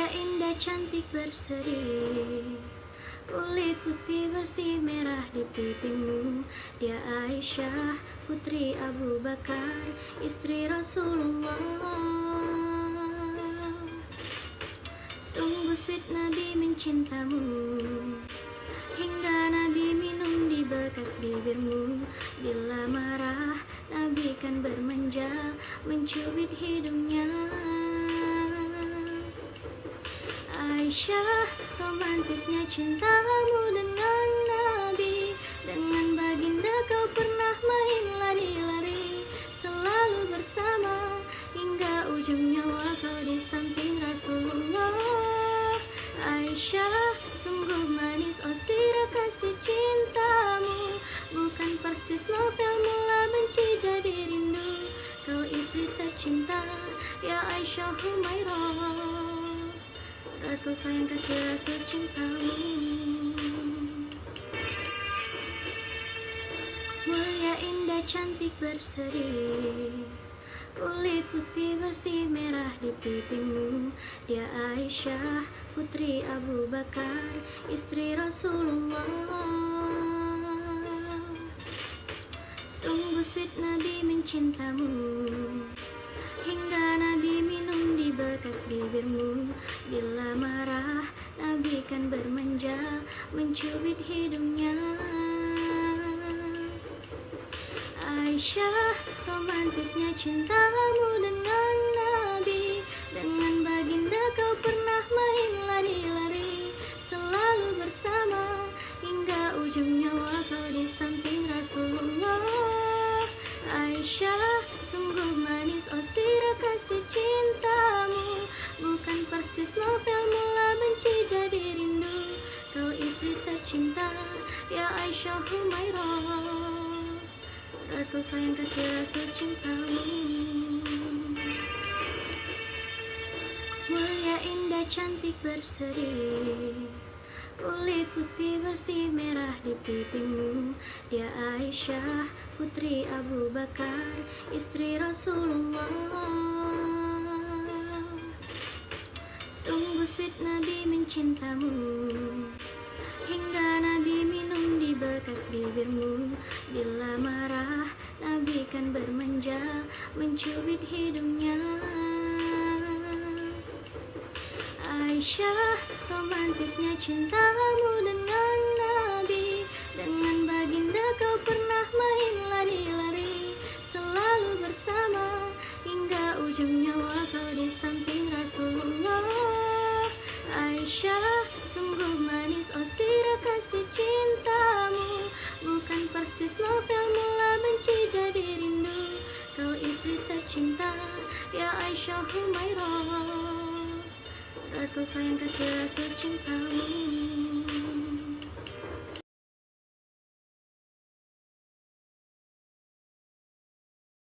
Mulia indah cantik berseri, kulit putih bersih merah di pipimu. Dia Aisyah putri Abu Bakar, istri Rasulullah. Sungguh sweet Nabi mencintamu, hingga Nabi minum di bekas bibirmu. Bila marah Nabi kan bermanja, mencubit hidungnya. Aisyah, romantisnya cintamu dengan Nabi. Dengan baginda kau pernah main lari-lari, selalu bersama hingga ujung nyawa kau di samping Rasulullah. Aisyah, sungguh manis ostira kasih cintamu, bukan persis novel mula benci jadi rindu. Kau istri tercinta, ya Aisyah Humairah. Rasul sayang kasih Rasul cintamu. Mulia indah cantik berseri, kulit putih bersih merah di pipimu. Dia Aisyah putri Abu Bakar, istri Rasulullah. Sungguh sweet Nabi mencintamu, hingga Nabi minum di bekas bibirmu. Bila marah Nabi kan bermanja, mencubit hidungnya. Aisyah, romantisnya cintamu dengan Nabi. Dengan baginda kau pernah main lari-lari, selalu bersama hingga ujung nyawa kau di samping Rasulullah. Aisyah, sungguh manis ostira kasih cintamu, bukan persis novel mula benci jadi rindu. Kau istri tercinta, ya Aisyah Humairah. Rasul sayang kasih Rasul cintamu. Mulia indah cantik berseri, kulit putih bersih merah di pipimu. Dia Aisyah putri Abu Bakar, istri Rasulullah. Sungguh sweet Nabi mencintamu, hingga Nabi minum di bekas bibirmu. Bila marah Nabi kan bermanja, mencubit hidungnya. Aisyah, romantisnya cintamu dengan Nabi. Dengan baginda kau pernah main lari-lari, selalu bersama hingga ujung nyawa kau di samping Rasulullah. Aisyah, sungguh manis ostira kasih cintamu, bukan persis novel mula benci jadi rindu. Kau istri tercinta, ya Aisyah Humairah. Rasul sayang kasih Rasul cintamu.